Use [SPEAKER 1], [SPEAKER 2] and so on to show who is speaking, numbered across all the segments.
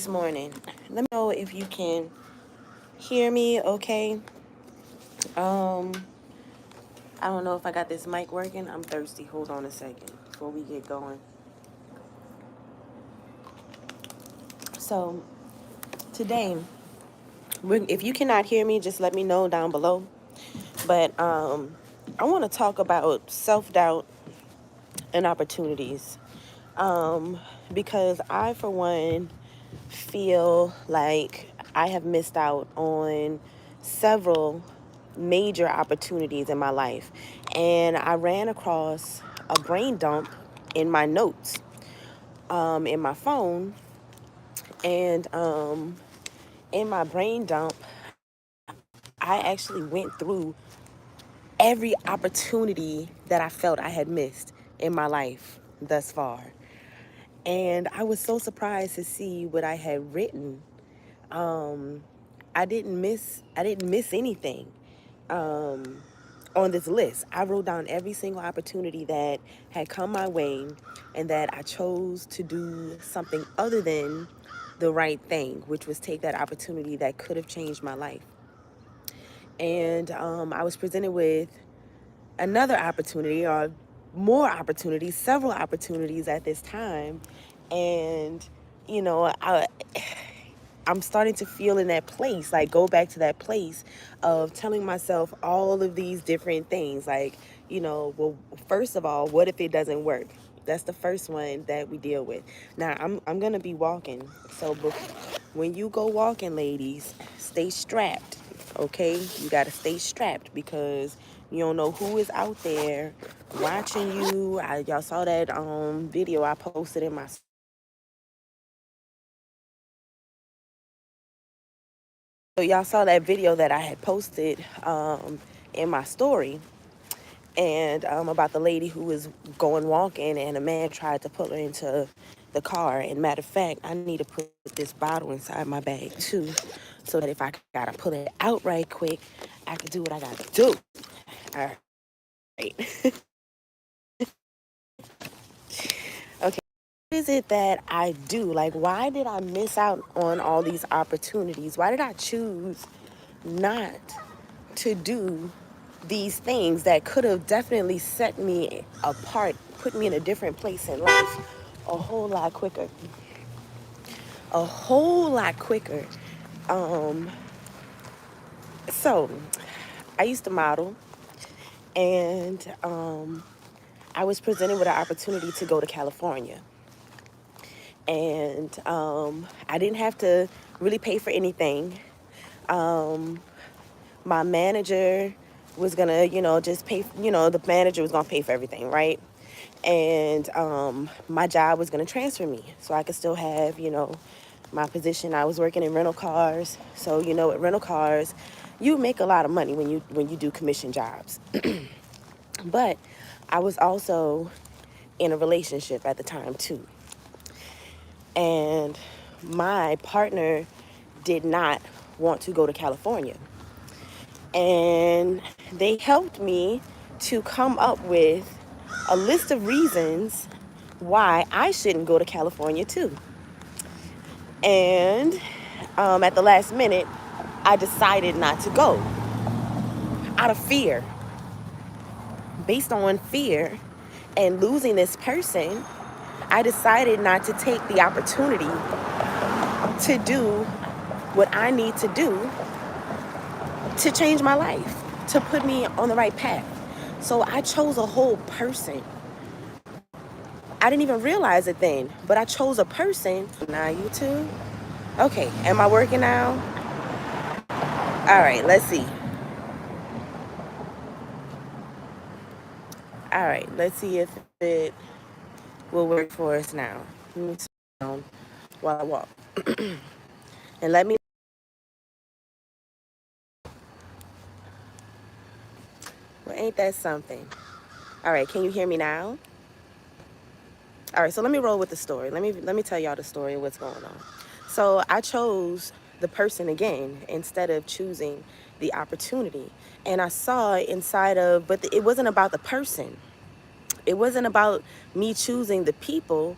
[SPEAKER 1] this morning. Let me know if you can hear me okay. I don't know if I got this mic working. I'm thirsty. Hold on a second before we get going. So today, if you cannot hear me, just let me know down below. But I want to talk about self-doubt and opportunities. Because I, for one, feel like I have missed out on several major opportunities in my life. And I ran across a brain dump in my notes, in my phone. And in my brain dump, I actually went through every opportunity that I felt I had missed in my life thus far. And I was so surprised to see what I had written. I didn't miss anything on this list. I wrote down every single opportunity that had come my way and that I chose to do something other than the right thing, which was take that opportunity that could have changed my life. And I was presented with another opportunity, or more opportunities, several opportunities at this time. And, you know, I'm starting to feel in that place, like go back to that place of telling myself all of these different things. Like, well, first of all, what if it doesn't work? That's the first one that we deal with. Now, I'm going to be walking. So when you go walking, ladies, stay strapped, okay? You got to stay strapped because you don't know who is out there watching you. Y'all saw that video I posted in my... So y'all saw that video that I had posted in my story, and about the lady who was going walking and a man tried to pull her into the car. And matter of fact, I need to put this bottle inside my bag too, so that if I gotta pull it out right quick, I can do what I gotta do. All right. Okay. What is it that I do? Like, why did I miss out on all these opportunities? Why did I choose not to do these things that could have definitely set me apart, put me in a different place in life a whole lot quicker? A whole lot quicker. So, I used to model, and I was presented with an opportunity to go to California. And I didn't have to really pay for anything. My manager was gonna, just pay, the manager was gonna pay for everything, right? And my job was gonna transfer me so I could still have, my position. I was working in rental cars. So, at rental cars, you make a lot of money when you do commission jobs. But I was also in a relationship at the time too. And my partner did not want to go to California. And they helped me to come up with a list of reasons why I shouldn't go to California too. And at the last minute, I decided not to go out of fear. Based on fear and losing this person, I decided not to take the opportunity to do what I need to do to change my life, to put me on the right path. So I chose a whole person. I didn't even realize it then, but I chose a person. Now, YouTube? Okay, am I working now? All right, let's see. All right, let's see if it will work for us now. Let me sit down while I walk. And let me... Well, ain't that something? All right, can you hear me now? All right, so let me roll with the story. Let me tell y'all the story of what's going on. So I chose the person again instead of choosing the opportunity. And I saw inside of, but it wasn't about the person. It wasn't about me choosing the people.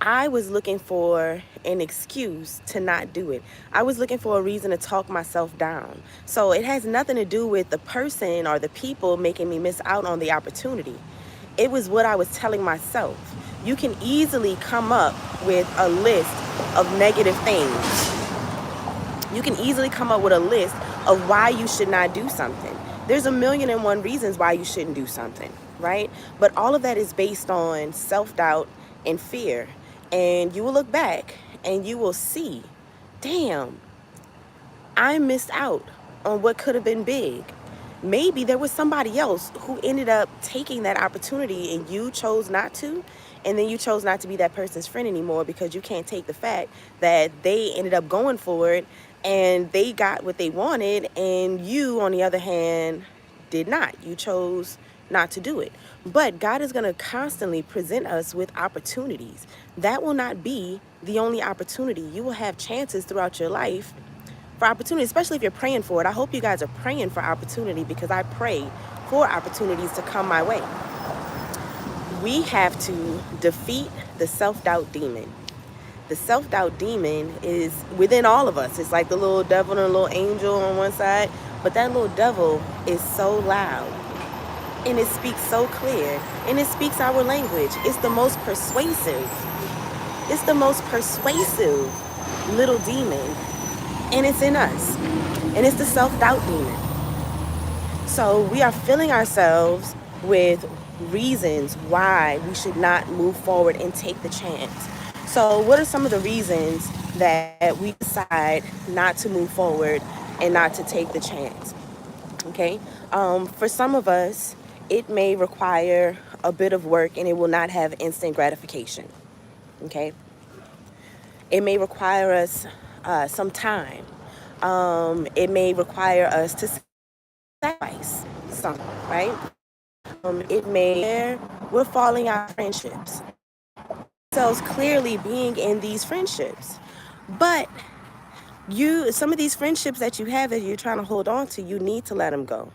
[SPEAKER 1] I was looking for an excuse to not do it. I was looking for a reason to talk myself down. So it has nothing to do with the person or the people making me miss out on the opportunity. It was what I was telling myself. You can easily come up with a list of negative things. You can easily come up with a list of why you should not do something. There's a million and one reasons why you shouldn't do something, right? But all of that is based on self-doubt and fear. And you will look back and you will see, damn, I missed out on what could have been big. Maybe there was somebody else who ended up taking that opportunity and you chose not to. And then you chose not to be that person's friend anymore because you can't take the fact that they ended up going for it and they got what they wanted. And you, on the other hand, did not. You chose not to do it. But God is going to constantly present us with opportunities. That will not be the only opportunity. You will have chances throughout your life for opportunity, especially if you're praying for it. I hope you guys are praying for opportunity because I pray for opportunities to come my way. We have to defeat the self-doubt demon. The self-doubt demon is within all of us. It's like the little devil and a little angel on one side, but that little devil is so loud and it speaks so clear and it speaks our language. It's the most persuasive. It's the most persuasive little demon, and it's in us, and it's the self-doubt demon. So we are filling ourselves with reasons why we should not move forward and take the chance. So what are some of the reasons that we decide not to move forward and not to take the chance? Okay, for some of us, it may require a bit of work and it will not have instant gratification. Okay, it may require us some time. It may require us to sacrifice something, right? It may, we're falling out of friendships. Ourselves clearly being in these friendships. But some of these friendships that you have that you're trying to hold on to, you need to let them go.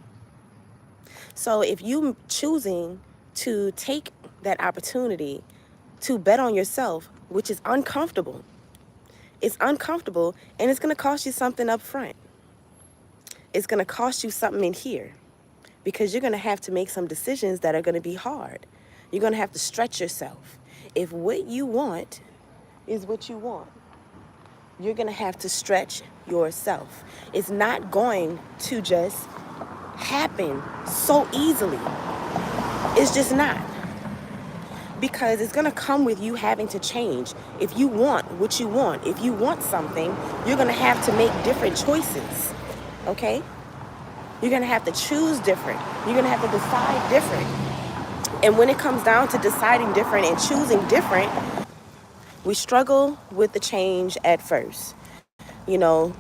[SPEAKER 1] So if you choosing to take that opportunity to bet on yourself, which is uncomfortable, it's uncomfortable and it's going to cost you something up front. It's going to cost you something in here because you're going to have to make some decisions that are going to be hard. You're going to have to stretch yourself. If what you want is what you want, you're going to have to stretch yourself. It's not going to just happen so easily. It's just not. Because it's going to come with you having to change. If you want what you want, if you want something, you're going to have to make different choices. Okay? You're going to have to choose different. You're going to have to decide different. And when it comes down to deciding different and choosing different, we struggle with the change at first. You know,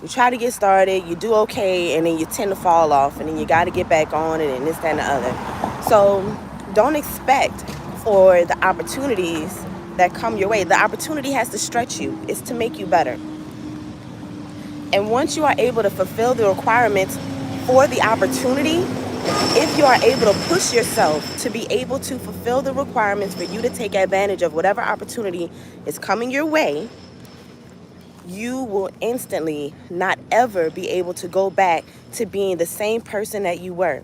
[SPEAKER 1] you try to get started, you do okay, and then you tend to fall off, and then you got to get back on it, and this, that, and the other. So don't expect for the opportunities that come your way. The opportunity has to stretch you. It's to make you better. And once you are able to fulfill the requirements for the opportunity, if you are able to push yourself to be able to fulfill the requirements for you to take advantage of whatever opportunity is coming your way, you will instantly not ever be able to go back to being the same person that you were.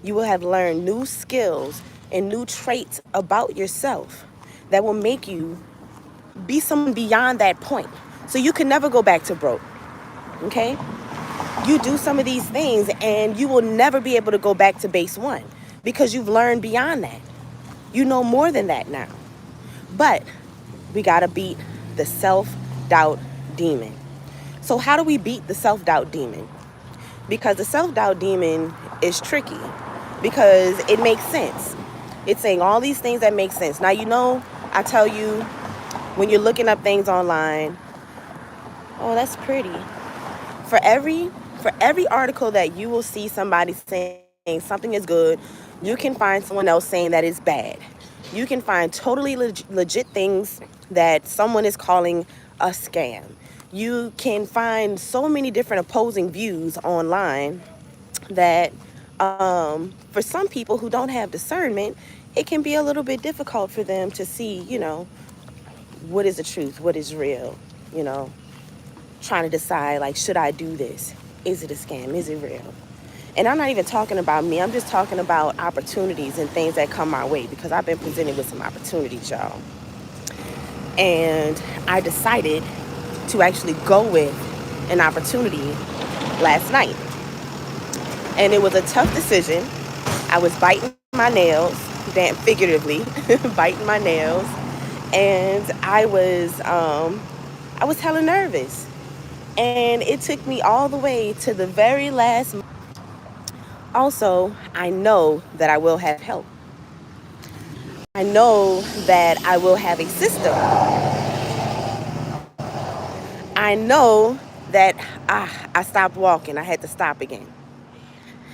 [SPEAKER 1] You will have learned new skills and new traits about yourself that will make you be someone beyond that point. So you can never go back to broke. Okay? You do some of these things and you will never be able to go back to base one because you've learned beyond that. You know more than that now. But we got to beat the self-doubt demon. So how do we beat the self-doubt demon? Because the self-doubt demon is tricky because it makes sense. It's saying all these things that make sense. Now, you know, I tell you, when you're looking up things online, oh, that's pretty. For every article that you will see somebody saying something is good, you can find someone else saying that it's bad. You can find totally legit things that someone is calling a scam. You can find so many different opposing views online that for some people who don't have discernment, it can be a little bit difficult for them to see, you know, what is the truth? What is real? You know, trying to decide, like, should I do this? Is it a scam? Is it real? And I'm not even talking about me. I'm just talking about opportunities and things that come my way, because I've been presented with some opportunities, y'all. And I decided to actually go with an opportunity last night. And it was a tough decision. I was biting my nails, damn figuratively, biting my nails. And I was hella nervous. And it took me all the way to the very last. Also, I know that I will have help. I know that I will have a system. I know that I stopped walking. I had to stop again.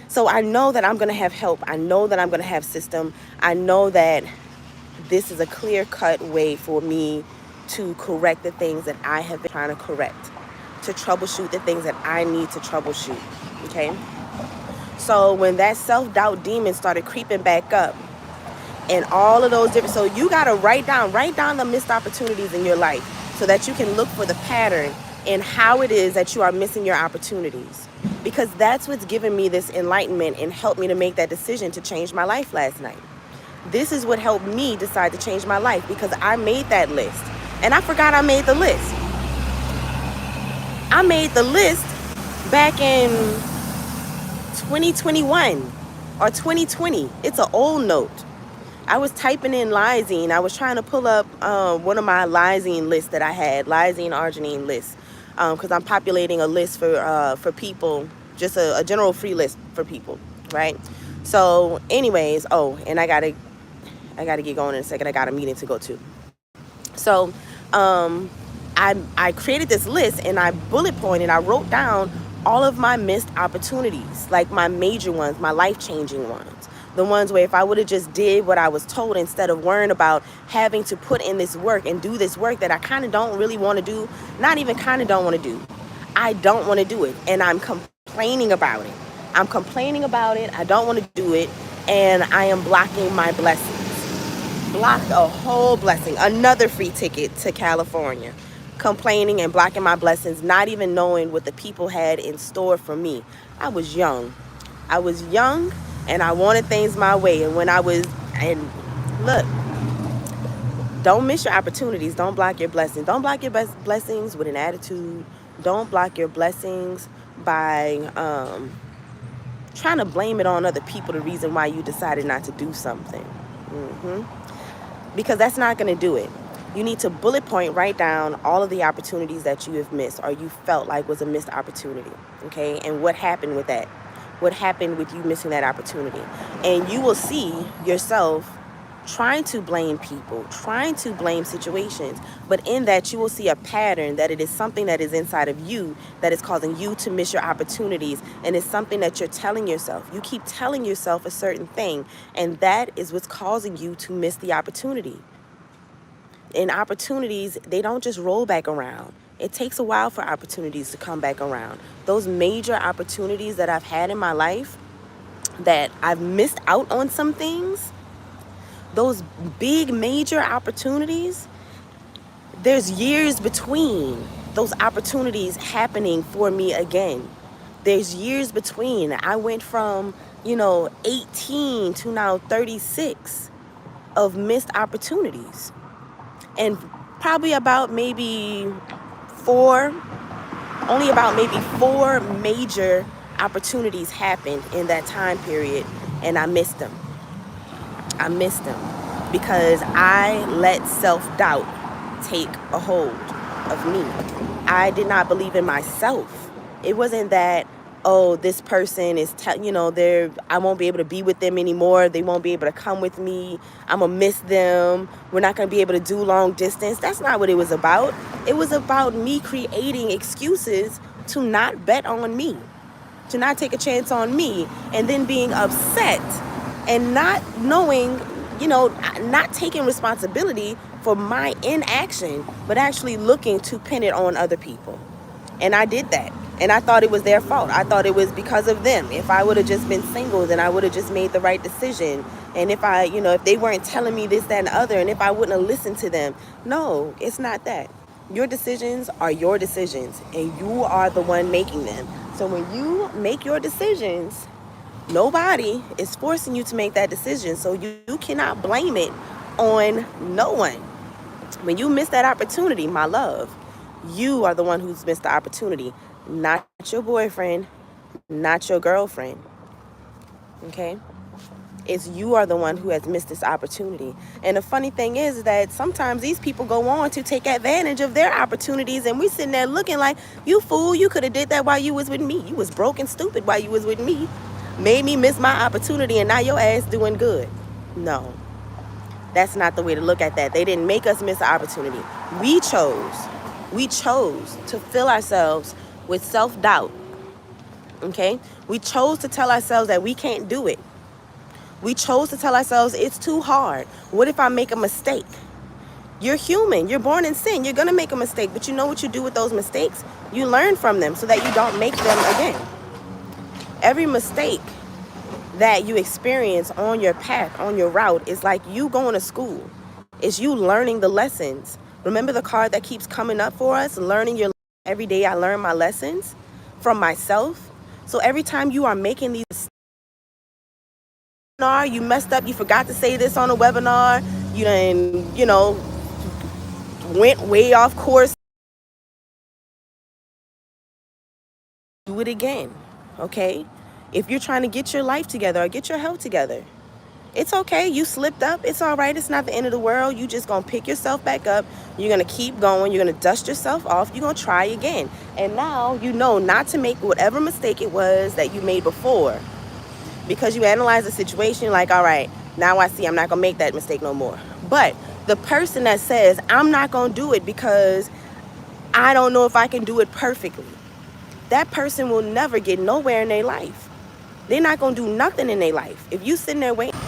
[SPEAKER 1] So I know that I'm going to have help. I know that I'm going to have system. I know that this is a clear-cut way for me to correct the things that I have been trying to correct, to troubleshoot the things that I need to troubleshoot, okay? So when that self-doubt demon started creeping back up, and all of those different, so you got to write down the missed opportunities in your life so that you can look for the pattern in how it is that you are missing your opportunities. Because that's what's given me this enlightenment and helped me to make that decision to change my life last night. This is what helped me decide to change my life, because I made that list. And I forgot I made the list. I made the list back in 2021 or 2020. It's an old note. I was typing in lysine. I was trying to pull up one of my lysine lists that I had, lysine arginine lists, because I'm populating a list for people, just a general free list for people, right? So anyways, and I gotta get going in a second. I got a meeting to go to. So I created this list, and I bullet pointed, I wrote down all of my missed opportunities, like my major ones, my life-changing ones. The ones where if I would have just did what I was told, instead of worrying about having to put in this work and do this work that I kind of don't really want to do, not even kind of don't want to do. I don't want to do it, and I'm complaining about it. I don't want to do it, and I am blocking my blessings. Blocked a whole blessing, another free ticket to California. Complaining and blocking my blessings, not even knowing what the people had in store for me. I was young, and I wanted things my way. And look, don't miss your opportunities. Don't block your blessings. Don't block your blessings with an attitude. Don't block your blessings by trying to blame it on other people, the reason why you decided not to do something. Because that's not going to do it. You need to bullet point, write down all of the opportunities that you have missed, or you felt like was a missed opportunity, okay? And what happened with that? What happened with you missing that opportunity? And you will see yourself trying to blame people, trying to blame situations, but in that you will see a pattern, that it is something that is inside of you that is causing you to miss your opportunities, and it's something that you're telling yourself. You keep telling yourself a certain thing, and that is what's causing you to miss the opportunity. And opportunities, they don't just roll back around. It takes a while for opportunities to come back around. Those major opportunities that I've had in my life, that I've missed out on some things, those big major opportunities, there's years between those opportunities happening for me again. There's years between. I went from, 18 to now 36 of missed opportunities. And probably about maybe four major opportunities happened in that time period, and I missed them. Because I let self-doubt take a hold of me. I did not believe in myself. It wasn't that, this person is, I won't be able to be with them anymore. They won't be able to come with me. I'm going to miss them. We're not going to be able to do long distance. That's not what it was about. It was about me creating excuses to not bet on me, to not take a chance on me, and then being upset and not knowing, not taking responsibility for my inaction, but actually looking to pin it on other people. And I did that. And I thought it was their fault. I thought it was because of them. If I would have just been single, then I would have just made the right decision. And if I, if they weren't telling me this, that, and the other, and if I wouldn't have listened to them. No, it's not that. Your decisions are your decisions, and you are the one making them. So when you make your decisions, nobody is forcing you to make that decision. So you cannot blame it on no one. When you miss that opportunity, my love, you are the one who's missed the opportunity, not your boyfriend, not your girlfriend. Okay? It's you are the one who has missed this opportunity. And the funny thing is that sometimes these people go on to take advantage of their opportunities, and we sitting there looking like, you fool, you could have did that while you was with me. You was broke and stupid while you was with me. Made me miss my opportunity, and now your ass doing good. No. That's not the way to look at that. They didn't make us miss the opportunity. We chose to fill ourselves with self-doubt. Okay? We chose to tell ourselves that we can't do it. We chose to tell ourselves it's too hard. What if I make a mistake? You're human. You're born in sin. You're going to make a mistake. But you know what you do with those mistakes? You learn from them so that you don't make them again. Every mistake that you experience on your path, on your route, is like you going to school. It's you learning the lessons. Remember the card that keeps coming up for us? Learning your every day. I learn my lessons from myself. So every time you are making these mistakes, you messed up, you forgot to say this on a webinar, you done, went way off course, do it again. Okay? If you're trying to get your life together or get your health together, it's okay. You slipped up. It's all right. It's not the end of the world. You just going to pick yourself back up. You're going to keep going. You're going to dust yourself off. You're going to try again. And now you know not to make whatever mistake it was that you made before, because you analyze the situation like, all right, now I see I'm not going to make that mistake no more. But the person that says, I'm not going to do it because I don't know if I can do it perfectly, that person will never get nowhere in their life. They're not going to do nothing in their life. If you sitting there waiting,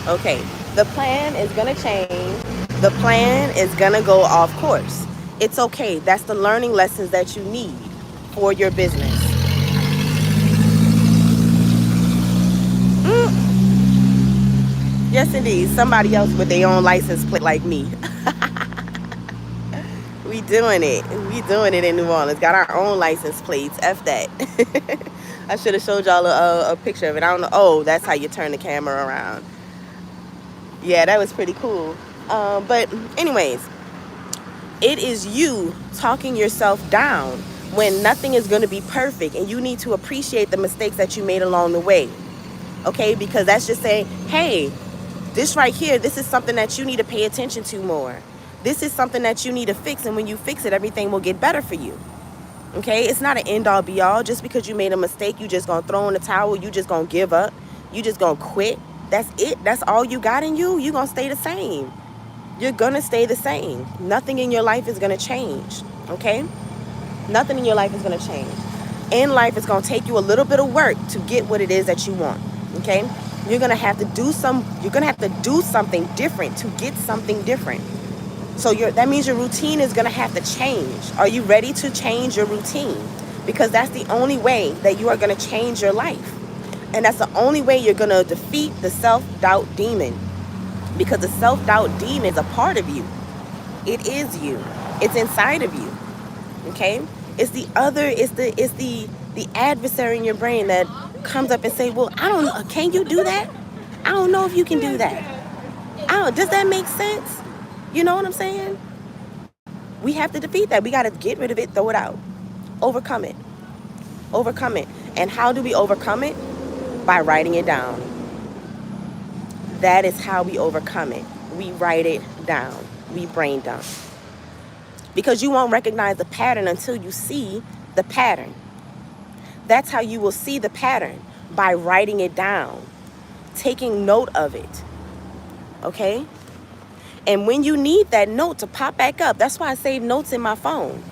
[SPEAKER 1] okay, the plan is going to change. The plan is going to go off course. It's okay. That's the learning lessons that you need for your business. Yes, indeed. Somebody else with their own license plate like me. We doing it. We doing it in New Orleans. Got our own license plates. F that. I should have showed y'all a picture of it. I don't know. Oh, that's how you turn the camera around. Yeah, that was pretty cool. But anyways, it is you talking yourself down when nothing is going to be perfect, and you need to appreciate the mistakes that you made along the way. Okay? Because that's just saying, hey, this right here, this is something that you need to pay attention to more. This is something that you need to fix, and when you fix it, everything will get better for you. Okay? It's not an end-all, be-all. Just because you made a mistake, you just gonna throw in the towel, you just gonna give up, you just gonna quit. That's it. That's all you got in you. You're gonna stay the same. You're gonna stay the same. Nothing in your life is gonna change. Okay? Nothing in your life is gonna change. In life, it's gonna take you a little bit of work to get what it is that you want. Okay? You're gonna have to do something different to get something different. So that means your routine is gonna have to change. Are you ready to change your routine? Because that's the only way that you are gonna change your life. And that's the only way you're gonna defeat the self-doubt demon. Because the self-doubt demon is a part of you. It is you. It's inside of you. Okay? It's the adversary in your brain that comes up and say, well, I don't know, can you do that? I don't know if you can do that. Does that make sense? You know what I'm saying? We have to defeat that. We got to get rid of it, throw it out, overcome it. Overcome it. And how do we overcome it? By writing it down. That is how we overcome it. We write it down. We brain dump. Because you won't recognize the pattern until you see the pattern. That's how you will see the pattern, by writing it down, taking note of it. Okay? And when you need that note to pop back up, that's why I save notes in my phone.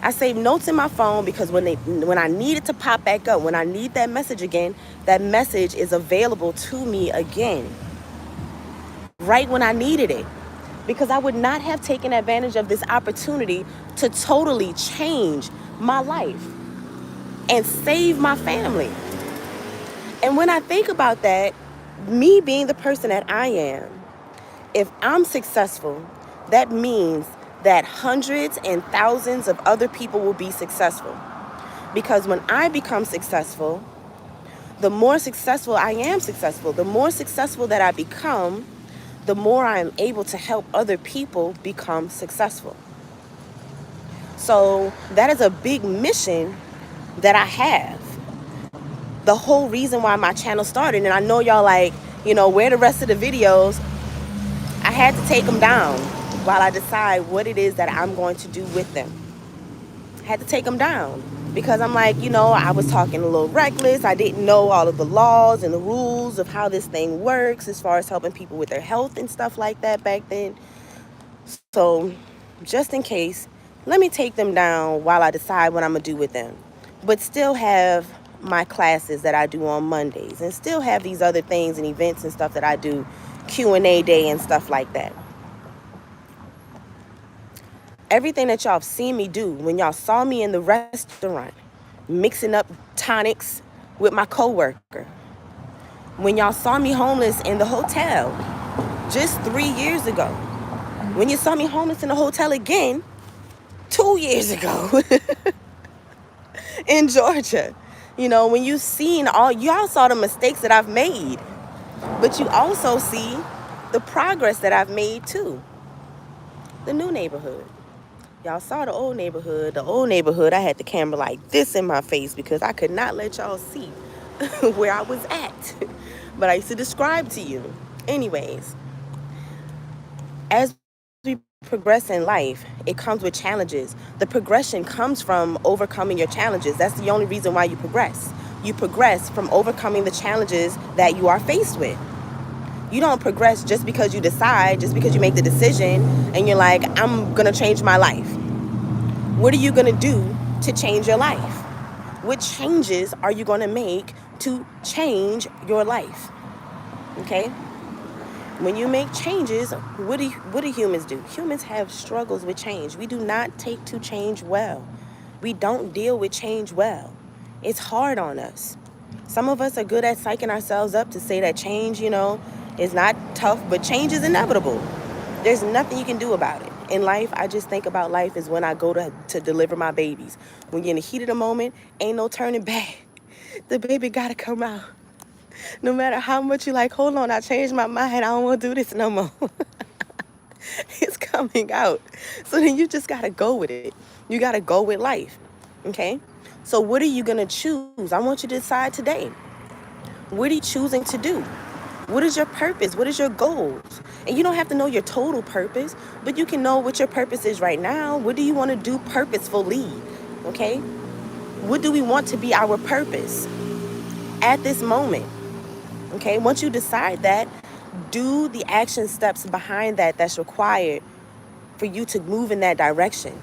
[SPEAKER 1] I save notes in my phone because when I need it to pop back up, when I need that message again, that message is available to me again. Right when I needed it. Because I would not have taken advantage of this opportunity to totally change my life. and save my family. And when I think about that, me being the person that I am, if I'm successful, that means that hundreds and thousands of other people will be successful. Because when I become successful, the more successful I am successful, the more successful that I become, the more I am able to help other people become successful. So that is a big mission that I have. The whole reason why my channel started, and I know y'all like, where the rest of the videos, I had to take them down while I decide what it is that I'm going to do with them. I had to take them down because I'm like, I was talking a little reckless. I didn't know all of the laws and the rules of how this thing works as far as helping people with their health and stuff like that back then. So just in case, let me take them down while I decide what I'm going to do with them. But still have my classes that I do on Mondays and still have these other things and events and stuff that I do, Q&A day and stuff like that. Everything that y'all have seen me do, when y'all saw me in the restaurant mixing up tonics with my coworker, when y'all saw me homeless in the hotel just 3 years ago, when you saw me homeless in the hotel again 2 years ago in Georgia, when you seen y'all saw the mistakes that I've made, but you also see the progress that I've made too. The new neighborhood. Y'all saw the old neighborhood. The old neighborhood, I had the camera like this in my face because I could not let y'all see where I was at. But I used to describe to you. Anyways, as we progress in life, it comes with challenges. The progression comes from overcoming your challenges. That's the only reason why you progress. You progress from overcoming the challenges that you are faced with. You don't progress just because you decide, just because you make the decision and you're like, I'm going to change my life. What are you going to do to change your life? What changes are you going to make to change your life? Okay? When you make changes, what do humans do? Humans have struggles with change. We do not take to change well. We don't deal with change well. It's hard on us. Some of us are good at psyching ourselves up to say that change, is not tough, but change is inevitable. There's nothing you can do about it. In life, I just think about life as when I go to deliver my babies. When you're in the heat of the moment, ain't no turning back. The baby gotta come out. No matter how much you like, hold on, I changed my mind. I don't want to do this no more. It's coming out. So then you just gotta go with it. You gotta go with life. Okay? So what are you gonna choose? I want you to decide today. What are you choosing to do? What is your purpose? What is your goals? And you don't have to know your total purpose, but you can know what your purpose is right now. What do you want to do purposefully? Okay? What do we want to be our purpose at this moment? Okay? Once you decide that, do the action steps behind that that's required for you to move in that direction.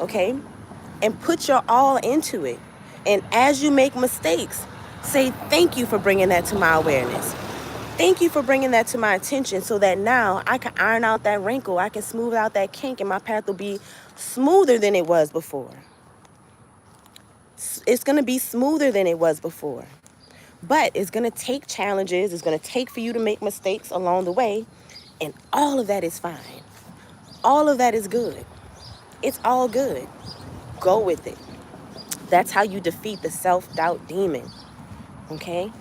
[SPEAKER 1] Okay? And put your all into it. And as you make mistakes, say thank you for bringing that to my awareness. Thank you for bringing that to my attention so that now I can iron out that wrinkle, I can smooth out that kink, and my path will be smoother than it was before. It's going to be smoother than it was before. But it's going to take challenges. It's going to take for you to make mistakes along the way. And all of that is fine. All of that is good. It's all good. Go with it. That's how you defeat the self-doubt demon. Okay?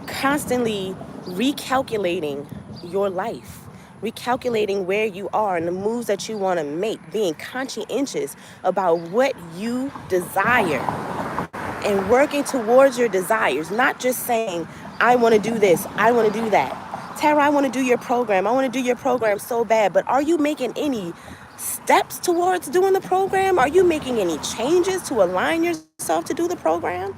[SPEAKER 1] Constantly recalculating your life, recalculating where you are and the moves that you want to make, being conscientious about what you desire and working towards your desires, not just saying, I want to do this, I want to do that. Tara, I want to do your program. I want to do your program so bad, but are you making any steps towards doing the program? Are you making any changes to align yourself to do the program?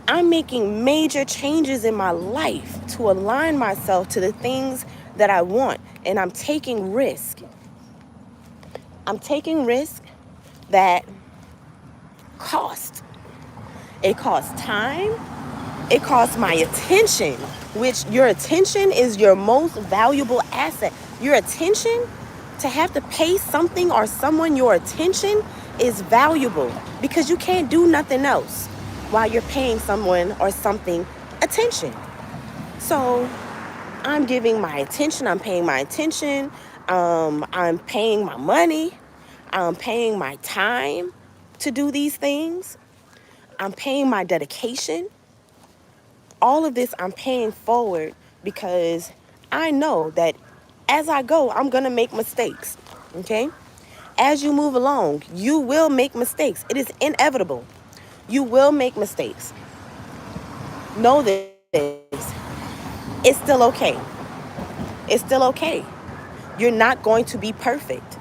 [SPEAKER 1] I'm making major changes in my life to align myself to the things that I want. And I'm taking risk. I'm taking risk that cost. It costs time. It costs my attention, which your attention is your most valuable asset. Your attention, to have to pay something or someone your attention is valuable because you can't do nothing else while you're paying someone or something attention. So I'm giving my attention, I'm paying my attention, I'm paying my money, I'm paying my time to do these things, I'm paying my dedication. All of this I'm paying forward because I know that as I go, I'm going to make mistakes. Okay? As you move along, you will make mistakes. It is inevitable. You will make mistakes. Know this. It's still okay. It's still okay. You're not going to be perfect.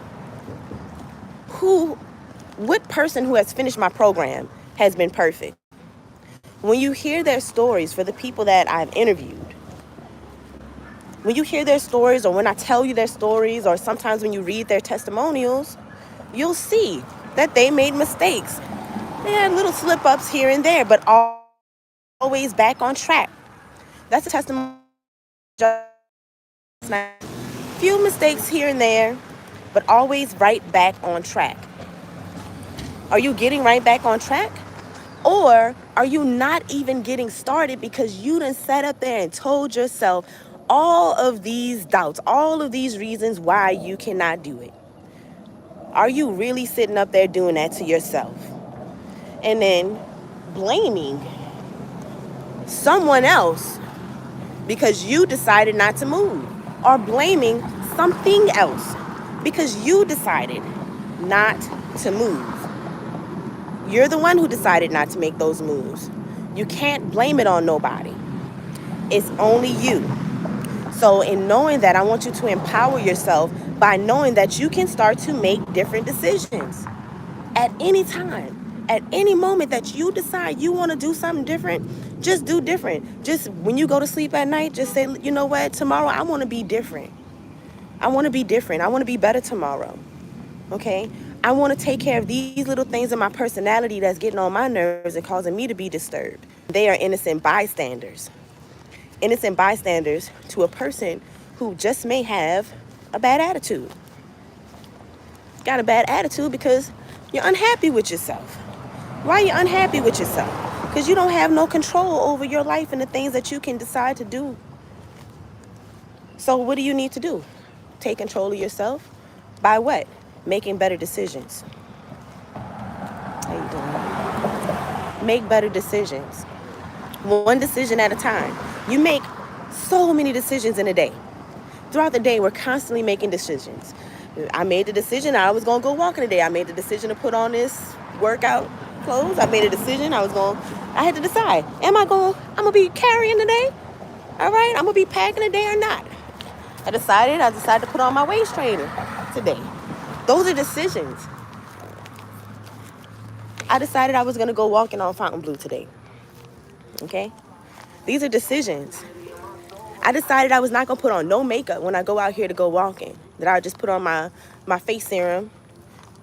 [SPEAKER 1] What person who has finished my program has been perfect? When you hear their stories, for the people that I've interviewed, when you hear their stories, or when I tell you their stories, or sometimes when you read their testimonials, you'll see that they made mistakes. They had little slip-ups here and there, but always back on track. That's a testimony. Few mistakes here and there, but always right back on track. Are you getting right back on track? Or are you not even getting started because you done sat up there and told yourself all of these doubts, all of these reasons why you cannot do it? Are you really sitting up there doing that to yourself? And then blaming someone else because you decided not to move, or blaming something else because you decided not to move. You're the one who decided not to make those moves. You can't blame it on nobody. It's only you. So in knowing that, I want you to empower yourself by knowing that you can start to make different decisions at any time. At any moment that you decide you want to do something different, just do different. Just when you go to sleep at night, just say, you know what, tomorrow I want to be different. I want to be different. I want to be better tomorrow. Okay? I want to take care of these little things in my personality that's getting on my nerves and causing me to be disturbed. They are innocent bystanders. Innocent bystanders to a person who just may have a bad attitude. Got a bad attitude because you're unhappy with yourself. Why are you unhappy with yourself? Because you don't have no control over your life and the things that you can decide to do. So what do you need to do? Take control of yourself by what? Making better decisions. How you doing? Make better decisions. One decision at a time. You make so many decisions in a day. Throughout the day, we're constantly making decisions. I made the decision I was going to go walking today. I made the decision to put on this workout clothes. I made a decision I had to decide, I'm going to be carrying today? All right, I'm going to be packing today or not? I decided to put on my waist trainer today. Those are decisions. I decided I was going to go walking on Fontainebleau today. Okay? These are decisions. I decided I was not going to put on no makeup when I go out here to go walking. That I would just put on my face serum,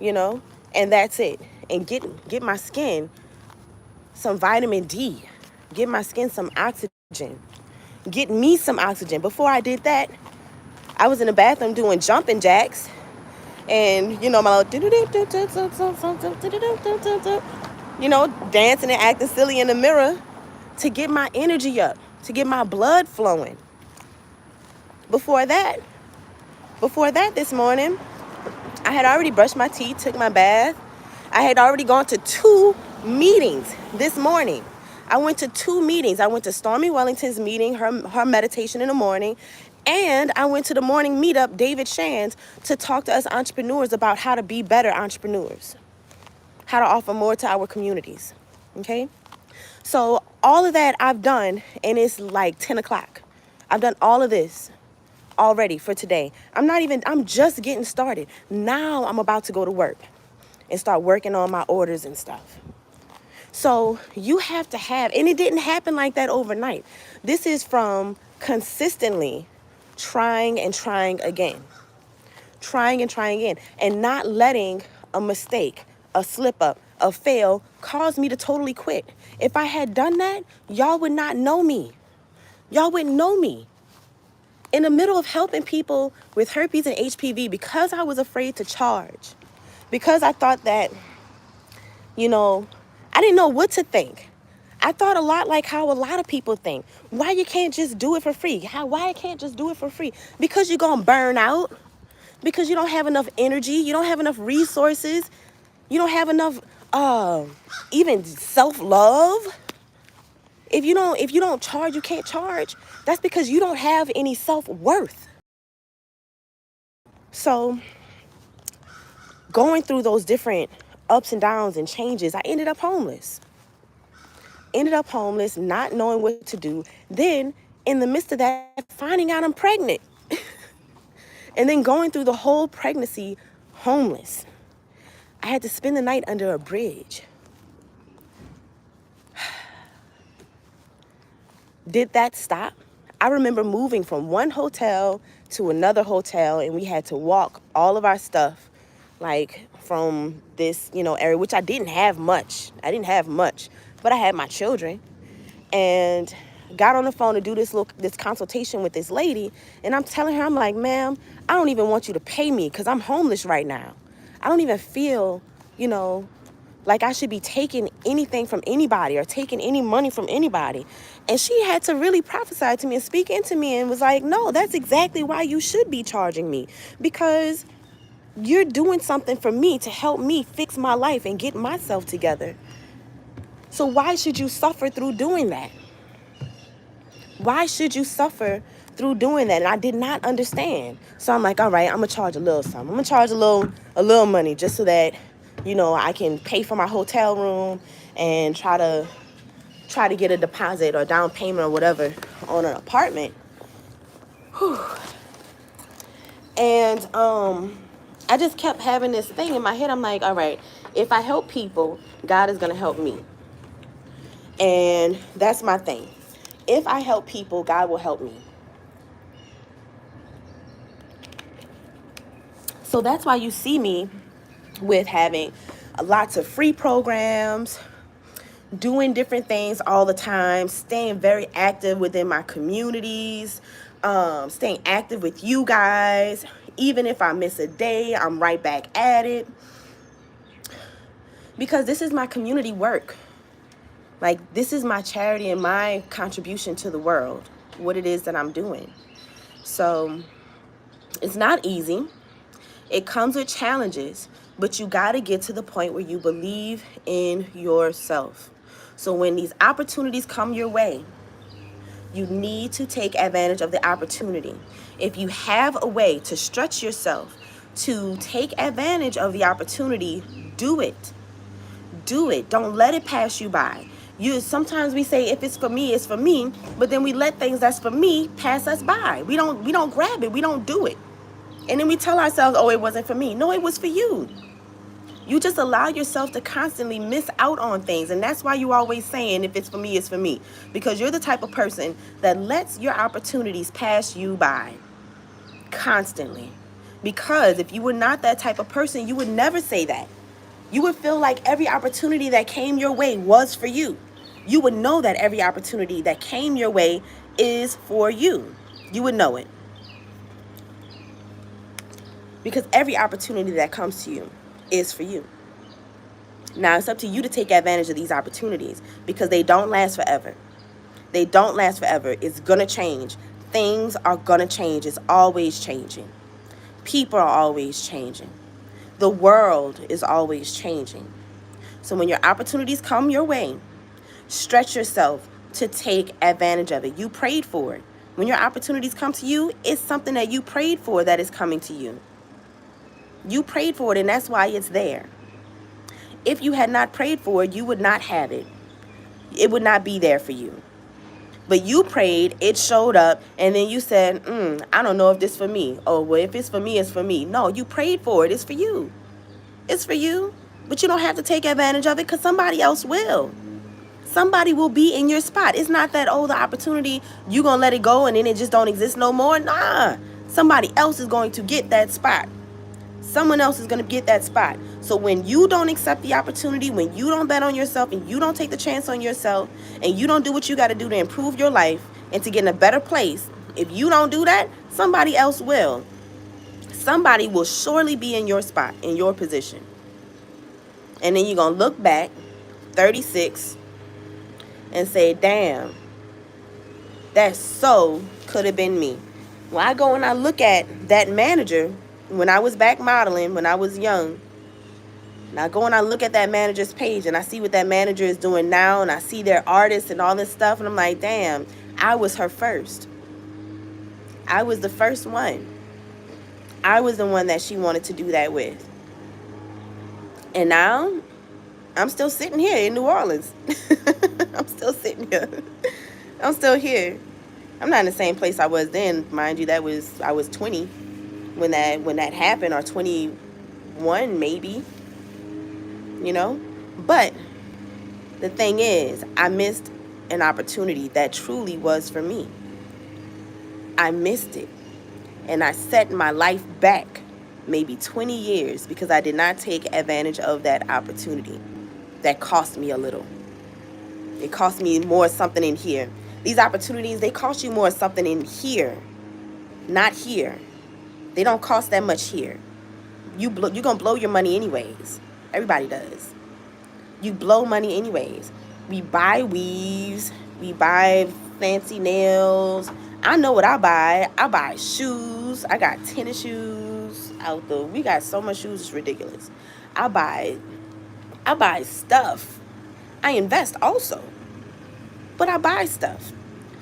[SPEAKER 1] and that's it. And get my skin some vitamin D. Get my skin some oxygen. Get me some oxygen. Before I did that, I was in the bathroom doing jumping jacks. And, my little, dancing and acting silly in the mirror to get my energy up, to get my blood flowing. Before that this morning, I had already brushed my teeth, took my bath. I had already gone to 2 meetings this morning. I went to 2 meetings. I went to Stormy Wellington's meeting, her meditation in the morning, and I went to the morning meetup, David Shands, to talk to us entrepreneurs about how to be better entrepreneurs, how to offer more to our communities, okay? So all of that I've done, and it's like 10 o'clock. I've done all of this already for today. I'm just getting started. Now I'm about to go to work and start working on my orders and stuff. So you have to have, and it didn't happen like that overnight. This is from consistently trying and trying again. Trying and trying again. And not letting a mistake, a slip up, a fail cause me to totally quit. If I had done that, y'all would not know me. Y'all wouldn't know me. In the middle of helping people with herpes and HPV, because I was afraid to charge, because I thought that You know, I didn't know what to think. I thought a lot like how a lot of people think. Why you can't just do it for free? Why I can't just do it for free? Because you're going to burn out. Because you don't have enough energy. You don't have enough resources. You don't have enough even self-love. If you don't charge, you can't charge. That's because you don't have any self-worth. So going through those different ups and downs and changes, I ended up homeless. Not knowing what to do. Then, in the midst of that, finding out I'm pregnant. And then going through the whole pregnancy homeless. I had to spend the night under a bridge. Did that stop? I remember moving from one hotel to another hotel, and we had to walk all of our stuff, like from this, area, which I didn't have much. But I had my children, and got on the phone to do this consultation with this lady, and I'm telling her, I'm like, ma'am, I don't even want you to pay me because I'm homeless right now. I don't even feel, like I should be taking anything from anybody or taking any money from anybody. And she had to really prophesy to me and speak into me and was like, no, that's exactly why you should be charging me, because you're doing something for me to help me fix my life and get myself together. So why should you suffer through doing that? Why should you suffer through doing that? And I did not understand. So I'm like, all right, I'm going to charge a little something. I'm going to charge a little money just so that, I can pay for my hotel room and try to get a deposit or down payment or whatever on an apartment. Whew. And I just kept having this thing in my head. I'm like, all right, if I help people, God is going to help me. And that's my thing. If I help people, God will help me. So that's why you see me with having lots of free programs, doing different things all the time, staying very active within my communities, staying active with you guys. Even if I miss a day, I'm right back at it. Because this is my community work. Like, this is my charity and my contribution to the world, what it is that I'm doing. So it's not easy. It comes with challenges, but you got to get to the point where you believe in yourself. So when these opportunities come your way, you need to take advantage of the opportunity. If you have a way to stretch yourself, to take advantage of the opportunity, do it. Do it. Don't let it pass you by. Sometimes we say, if it's for me, it's for me, but then we let things that's for me pass us by. We don't grab it. We don't do it. And then we tell ourselves, oh, it wasn't for me. No, it was for you. You just allow yourself to constantly miss out on things. And that's why you're always saying, if it's for me, it's for me. Because you're the type of person that lets your opportunities pass you by constantly. Because if you were not that type of person, you would never say that. You would feel like every opportunity that came your way was for you. You would know that every opportunity that came your way is for you. You would know it. Because every opportunity that comes to you is for you. Now, it's up to you to take advantage of these opportunities, because they don't last forever. They don't last forever. It's going to change. Things are going to change. It's always changing. People are always changing. The world is always changing. So when your opportunities come your way, stretch yourself to take advantage of it. You prayed for it. When your opportunities come to you, it's something that you prayed for that is coming to you. You prayed for it, and that's why it's there. If you had not prayed for it, you would not have it. It would not be there for you. But you prayed, it showed up, and then you said, I don't know if this is for me. Oh, well, if it's for me, it's for me. No, you prayed for it. It's for you. It's for you. But you don't have to take advantage of it, because somebody else will. Somebody will be in your spot. It's not that, the opportunity, you're going to let it go and then it just don't exist no more. Nah. Somebody else is going to get that spot. Someone else is going to get that spot. So when you don't accept the opportunity, when you don't bet on yourself and you don't take the chance on yourself, and you don't do what you got to do to improve your life and to get in a better place, if you don't do that, somebody else will. Somebody will surely be in your spot, in your position. And then you're going to look back, 36, and say, damn, that so could have been me. When I go and I look at that manager, when I was back modeling, when I was young, and I go and I look at that manager's page and I see what that manager is doing now, and I see their artists and all this stuff, and I'm like, damn, I was her first. I was the first one. I was the one that she wanted to do that with. And now, I'm still sitting here in New Orleans. I'm still sitting here. I'm still here. I'm not in the same place I was then, mind you. I was 20 when that happened, or 21 maybe. You know, but the thing is, I missed an opportunity that truly was for me. I missed it, and I set my life back maybe 20 years because I did not take advantage of that opportunity. That cost me a little. It cost me more something in here. These opportunities, they cost you more something in here, not here. They don't cost that much here. You're gonna blow your money anyways. Everybody does. You blow money anyways. We buy weaves. We buy fancy nails. I know what I buy. I buy shoes. I got tennis shoes out the. We got so much shoes, it's ridiculous. I buy stuff. I invest also, but I buy stuff.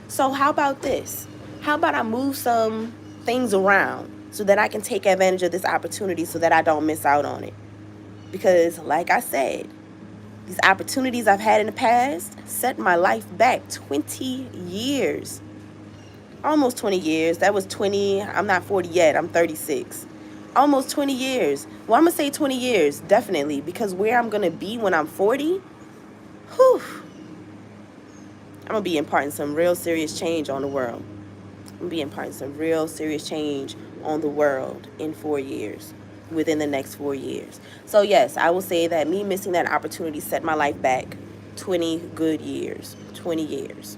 [SPEAKER 1] So how about this? How about I move some things around so that I can take advantage of this opportunity so that I don't miss out on it? Because like I said, these opportunities I've had in the past set my life back 20 years. Almost 20 years. That was 20. I'm not 40 yet. I'm 36. Almost 20 years. Well, I'm going to say 20 years, definitely. Because where I'm going to be when I'm 40, whew, I'm going to be imparting some real serious change on the world. I'm going to be imparting some real serious change on the world in 4 years. Within the next 4 years. So yes, I will say that me missing that opportunity set my life back 20 good years. 20 years.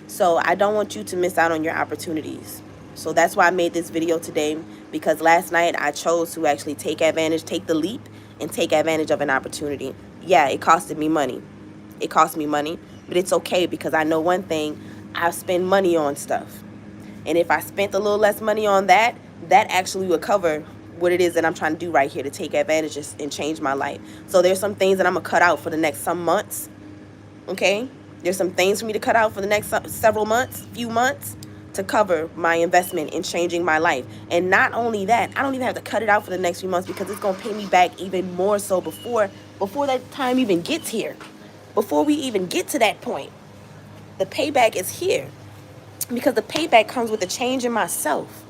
[SPEAKER 1] So I don't want you to miss out on your opportunities. So that's why I made this video today, because last night I chose to actually take the leap and take advantage of an opportunity. Yeah, it costed me money. It cost me money, but it's okay because I know one thing, I spend money on stuff. And if I spent a little less money on that, that actually would cover what it is that I'm trying to do right here to take advantage and change my life. So there's some things that I'm going to cut out for the next some months. Okay? There's some things for me to cut out for the next several months, few months, to cover my investment in changing my life. And not only that, I don't even have to cut it out for the next few months because it's going to pay me back even more so before that time even gets here. Before we even get to that point. The payback is here. Because the payback comes with a change in myself.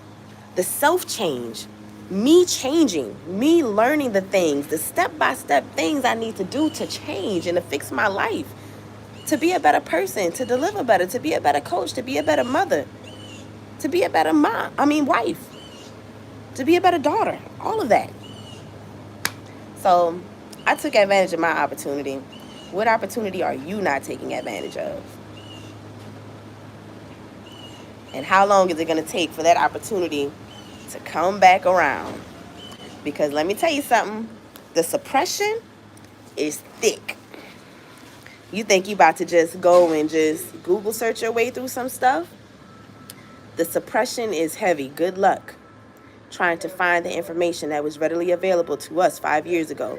[SPEAKER 1] The self-change. Me changing, me learning the things, the step-by-step things I need to do to change and to fix my life, to be a better person, to deliver better, to be a better coach, to be a better mother, to be a better wife, to be a better daughter, all of that. So I took advantage of my opportunity. What opportunity are you not taking advantage of? And how long is it going to take for that opportunity to come back around? Because let me tell you something, the suppression is thick. You think you about to just go and just Google search your way through some stuff? The suppression is heavy. Good luck trying to find the information that was readily available to us 5 years ago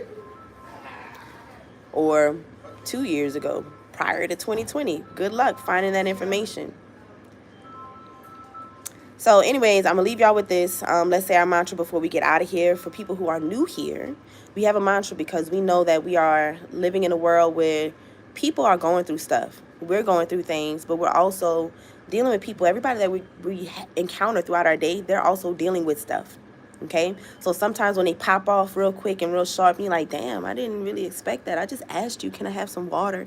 [SPEAKER 1] or 2 years ago, prior to 2020. Good luck finding that information. So anyways, I'm going to leave y'all with this. Let's say our mantra before we get out of here. For people who are new here, we have a mantra because we know that we are living in a world where people are going through stuff. We're going through things, but we're also dealing with people. Everybody that we encounter throughout our day, they're also dealing with stuff. Okay? So sometimes when they pop off real quick and real sharp, you're like, damn, I didn't really expect that. I just asked you, can I have some water?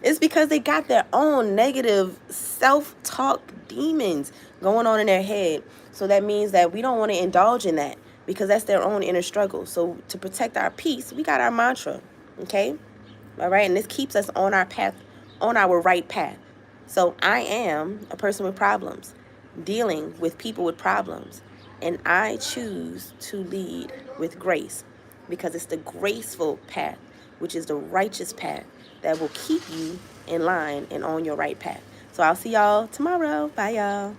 [SPEAKER 1] It's because they got their own negative self-talk demons going on in their head. So that means that we don't want to indulge in that because that's their own inner struggle. So to protect our peace, we got our mantra. Okay? All right? And this keeps us on our path, on our right path. So I am a person with problems, dealing with people with problems. And I choose to lead with grace. because it's the graceful path, which is the righteous path that will keep you in line and on your right path. So I'll see y'all tomorrow. Bye, y'all.